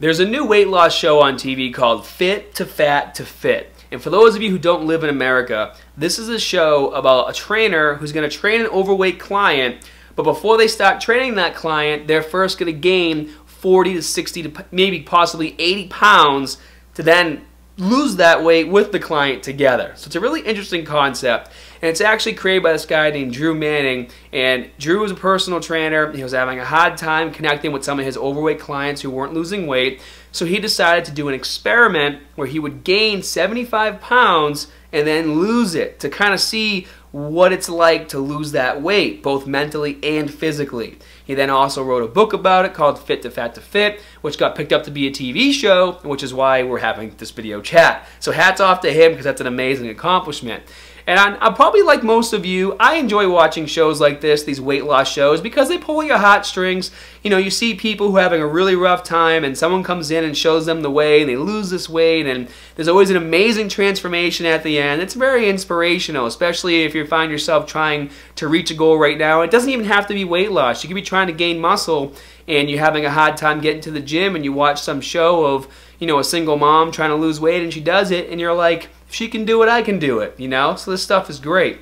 There's a new weight loss show on TV called Fit to Fat to Fit. And for those of you who don't live in America, this is a show about a trainer who's going to train an overweight client, but before they start training that client, they're first going to gain 40 to 60 to maybe possibly 80 pounds to then lose that weight with the client together. So it's a really interesting concept, and it's actually created by this guy named Drew Manning. And Drew was a personal trainer. He was having a hard time connecting with some of his overweight clients who weren't losing weight, so he decided to do an experiment where he would gain 75 pounds and then lose it to kind of see what it's like to lose that weight, both mentally and physically. He then also wrote a book about it called Fit to Fat to Fit, which got picked up to be a TV show, which is why we're having this video chat. So hats off to him, because that's an amazing accomplishment. And I'm probably like most of you, I enjoy watching shows like this, these weight loss shows, because they pull your heartstrings. You know, you see people who are having a really rough time, and someone comes in and shows them the way, and they lose this weight, and there's always an amazing transformation at the end. It's very inspirational, especially if you find yourself trying to reach a goal right now. It doesn't even have to be weight loss. You could be trying to gain muscle, and you're having a hard time getting to the gym, and you watch some show of, you know, a single mom trying to lose weight, and she does it, and you're like, if she can do it, I can do it, you know? So this stuff is great.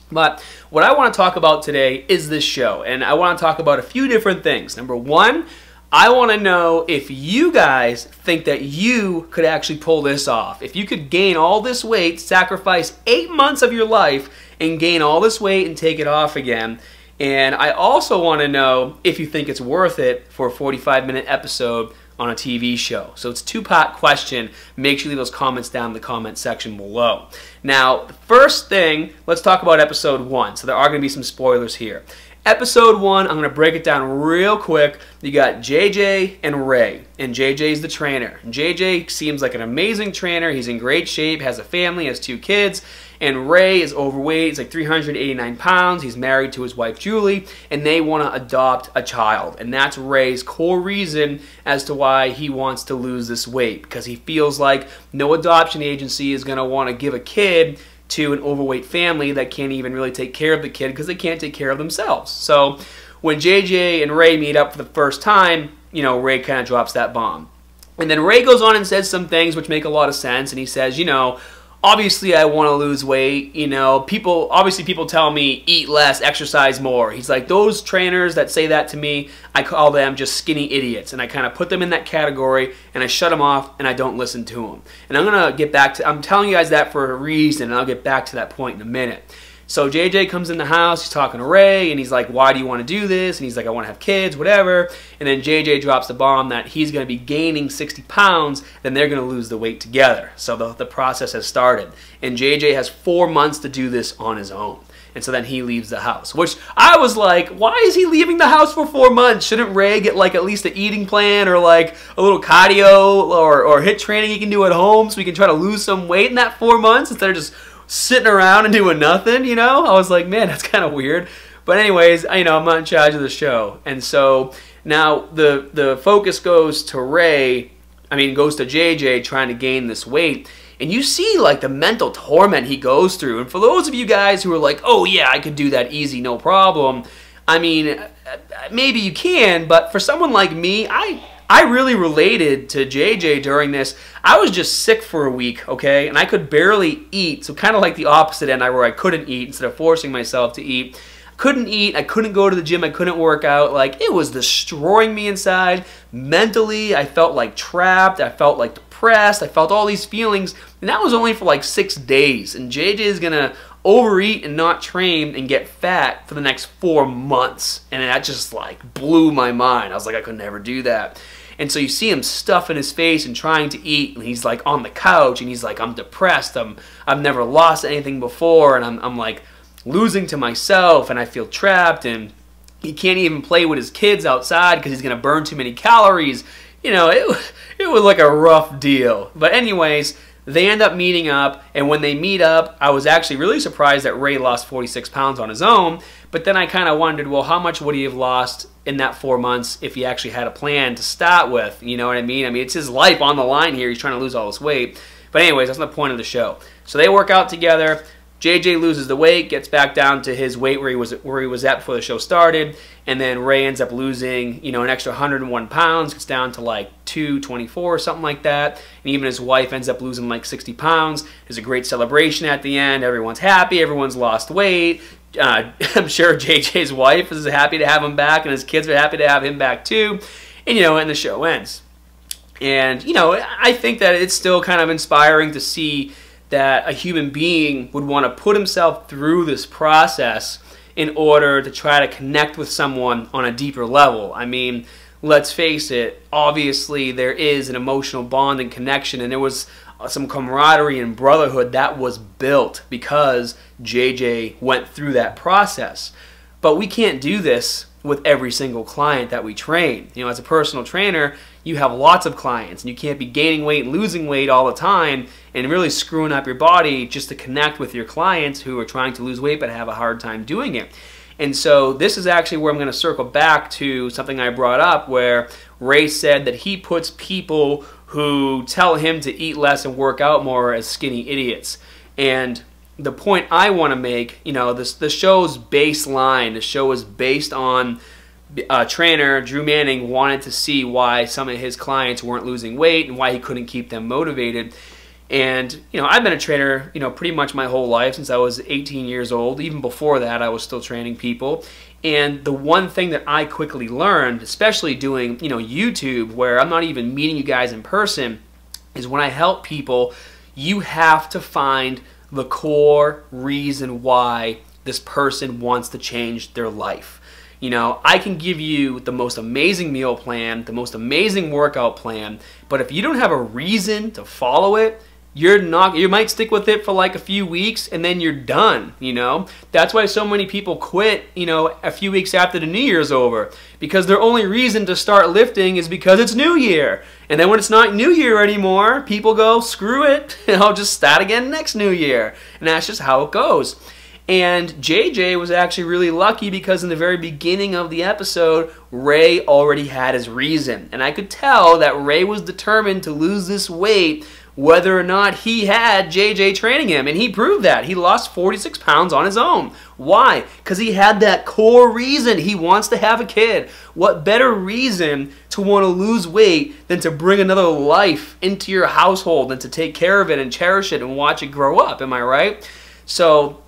But what I want to talk about today is this show, and I want to talk about a few different things. Number one, I want to know if you guys think that you could actually pull this off. If you could gain all this weight, sacrifice 8 months of your life, and gain all this weight and take it off again. And I also want to know if you think it's worth it for a 45-minute episode on a TV show. So it's a two-part question. Make sure you leave those comments down in the comment section below. Now, the first thing, let's talk about episode 1. So there are going to be some spoilers here. Episode 1, I'm going to break it down real quick. You got JJ and Ray, and JJ's the trainer. JJ seems like an amazing trainer. He's in great shape, has a family, has 2 kids, and Ray is overweight. He's like 389 pounds. He's married to his wife, Julie, and they want to adopt a child. And that's Ray's core reason as to why he wants to lose this weight, because he feels like no adoption agency is going to want to give a kid to an overweight family that can't even really take care of the kid because they can't take care of themselves. So when JJ and Ray meet up for the first time, you know, Ray kind of drops that bomb. And then Ray goes on and says some things which make a lot of sense, and he says, you know, obviously I want to lose weight, you know, obviously people tell me eat less, exercise more. He's like, those trainers that say that to me, I call them just skinny idiots, and I kind of put them in that category, and I shut them off, and I don't listen to them. And I'm going to get back to, I'm telling you guys that for a reason, and I'll get back to that point in a minute. So JJ comes in the house, he's talking to Ray, and he's like, why do you want to do this? And he's like, I want to have kids, whatever. And then JJ drops the bomb that he's going to be gaining 60 pounds, then they're going to lose the weight together. So the process has started. And JJ has 4 months to do this on his own. And so then he leaves the house, which I was like, why is he leaving the house for 4 months? Shouldn't Ray get like at least an eating plan or like a little cardio or HIIT training he can do at home so he can try to lose some weight in that 4 months instead of just sitting around and doing nothing, you know? I was like, man, that's kind of weird. But anyways, you know, I'm not in charge of the show. And so now the focus goes to Ray, goes to JJ trying to gain this weight. And you see like the mental torment he goes through. And for those of you guys who are like, oh yeah, I could do that easy, no problem. I mean, maybe you can, but for someone like me, I really related to JJ during this. I was just sick for a week, okay? And I could barely eat, so kind of like the opposite end where I couldn't eat instead of forcing myself to eat. Couldn't eat, I couldn't go to the gym, I couldn't work out. Like, it was destroying me inside. Mentally, I felt like trapped, I felt like depressed, I felt all these feelings, and that was only for like 6 days. And JJ is gonna overeat and not train and get fat for the next 4 months. And that just like blew my mind. I was like, I could never do that. And so you see him stuffing his face and trying to eat, and he's like on the couch, and he's like, I'm depressed, I've never lost anything before, and I'm like losing to myself, and I feel trapped, and he can't even play with his kids outside because he's going to burn too many calories. You know, it was like a rough deal. But anyways, they end up meeting up, and when they meet up, I was actually really surprised that Ray lost 46 pounds on his own, but then I kind of wondered, well, how much would he have lost in that 4 months if he actually had a plan to start with? You know what I mean? I mean, it's his life on the line here. He's trying to lose all this weight. But anyways, that's not the point of the show. So they work out together. JJ loses the weight, gets back down to his weight where he was at before the show started, and then Ray ends up losing, you know, an extra 101 pounds, gets down to like 22, 24, or something like that. And even his wife ends up losing like 60 pounds. There's a great celebration at the end. Everyone's happy. Everyone's lost weight. I'm sure JJ's wife is happy to have him back, and his kids are happy to have him back too. And, you know, and the show ends. And, you know, I think that it's still kind of inspiring to see that a human being would want to put himself through this process in order to try to connect with someone on a deeper level. I mean, let's face it, obviously there is an emotional bond and connection, and there was some camaraderie and brotherhood that was built because JJ went through that process. But we can't do this with every single client that we train. You know, as a personal trainer, you have lots of clients, and you can't be gaining weight and losing weight all the time and really screwing up your body just to connect with your clients who are trying to lose weight but have a hard time doing it. And so this is actually where I'm going to circle back to something I brought up, where Ray said that he puts people who tell him to eat less and work out more as skinny idiots. And the point I want to make, you know, the show's baseline, the show is based on trainer Drew Manning wanted to see why some of his clients weren't losing weight and why he couldn't keep them motivated. And, you know, I've been a trainer, you know, pretty much my whole life since I was 18 years old. Even before that, I was still training people. And the one thing that I quickly learned, especially doing, you know, YouTube, where I'm not even meeting you guys in person, is when I help people, you have to find the core reason why this person wants to change their life. You know, I can give you the most amazing meal plan, the most amazing workout plan, but if you don't have a reason to follow it, you might stick with it for like a few weeks and then you're done, you know? That's why so many people quit, you know, a few weeks after the New Year's over, because their only reason to start lifting is because it's New Year. And then when it's not New Year anymore, people go, screw it, and I'll just start again next New Year. And that's just how it goes. And JJ was actually really lucky because in the very beginning of the episode, Ray already had his reason. And I could tell that Ray was determined to lose this weight whether or not he had JJ training him. And he proved that. He lost 46 pounds on his own. Why? Because he had that core reason. He wants to have a kid. What better reason to want to lose weight than to bring another life into your household and to take care of it and cherish it and watch it grow up? Am I right? So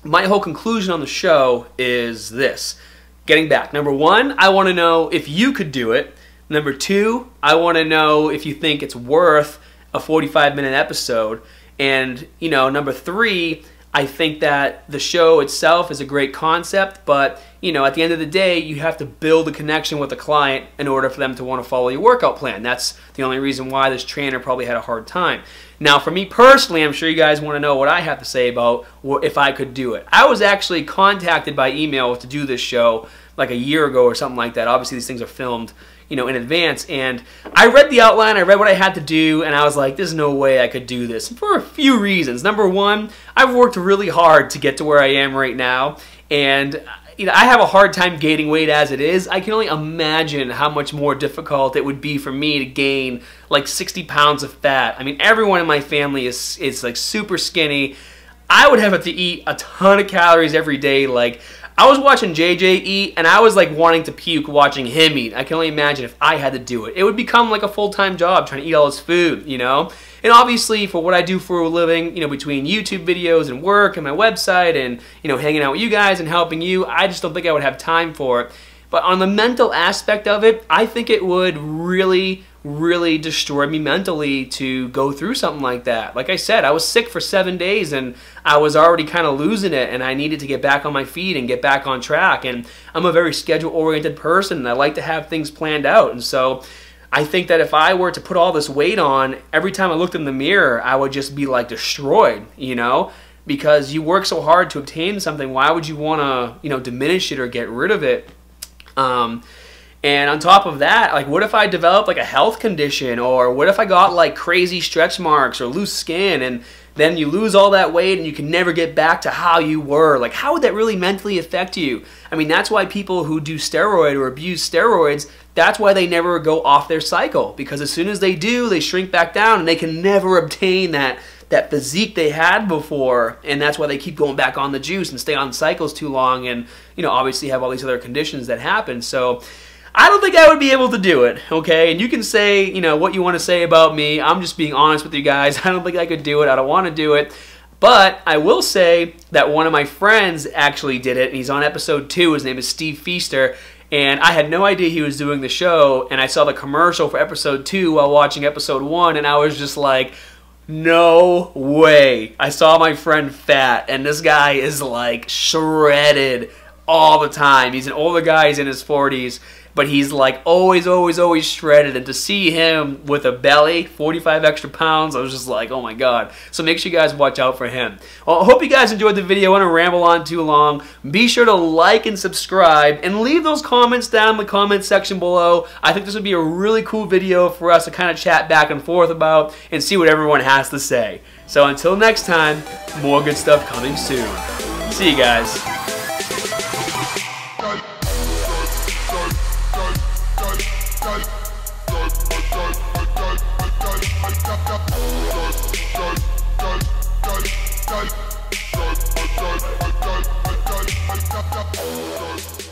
my whole conclusion on the show is this. Getting back. Number one, I want to know if you could do it. Number two, I want to know if you think it's worth a 45-minute episode. And, you know, number three, I think that the show itself is a great concept, but, you know, at the end of the day, you have to build a connection with the client in order for them to want to follow your workout plan. That's the only reason why this trainer probably had a hard time. Now, for me personally, I'm sure you guys want to know what I have to say about if I could do it. I was actually contacted by email to do this show like a year ago or something like that. Obviously, these things are filmed, you know, in advance, and I read the outline, I read what I had to do, and I was like, there's no way I could do this, and for a few reasons. Number one, I've worked really hard to get to where I am right now, and you know, I have a hard time gaining weight as it is. I can only imagine how much more difficult it would be for me to gain like 60 pounds of fat. I mean, everyone in my family is like super skinny. I would have to eat a ton of calories every day. Like, I was watching JJ eat, and I was like wanting to puke watching him eat. I can only imagine if I had to do it. It would become like a full-time job trying to eat all his food, you know? And obviously, for what I do for a living, you know, between YouTube videos and work and my website and, you know, hanging out with you guys and helping you, I just don't think I would have time for it. But on the mental aspect of it, I think it would really destroy me mentally to go through something like that. Like I said, I was sick for 7 days and I was already kind of losing it, and I needed to get back on my feet and get back on track. And I'm a very schedule-oriented person, and I like to have things planned out. And so I think that if I were to put all this weight on, every time I looked in the mirror, I would just be like destroyed, you know? Because you work so hard to obtain something, why would you want to, you know, diminish it or get rid of it? And on top of that, like, what if I developed like a health condition, or what if I got like crazy stretch marks or loose skin, and then you lose all that weight and you can never get back to how you were? Like, how would that really mentally affect you? I mean, that's why people who do steroid or abuse steroids, that's why they never go off their cycle, because as soon as they do, they shrink back down and they can never obtain that physique they had before, and that's why they keep going back on the juice and stay on cycles too long, and, you know, obviously have all these other conditions that happen. So I don't think I would be able to do it, okay? And you can say, you know, what you want to say about me. I'm just being honest with you guys. I don't think I could do it. I don't want to do it. But I will say that one of my friends actually did it, and he's on episode 2. His name is Steve Feaster, and I had no idea he was doing the show, and I saw the commercial for episode 2 while watching episode 1, and I was just like, no way. I saw my friend Fat, and this guy is like shredded all the time. He's an older guy, he's in his 40s, but he's like always shredded. And to see him with a belly, 45 extra pounds, I was just like, oh my god. So make sure you guys watch out for him. Well, I hope you guys enjoyed the video. I don't want to ramble on too long. Be sure to like and subscribe, and leave those comments down in the comment section below. I think this would be a really cool video for us to kind of chat back and forth about and see what everyone has to say. So until next time, more good stuff coming soon. See you guys. Go.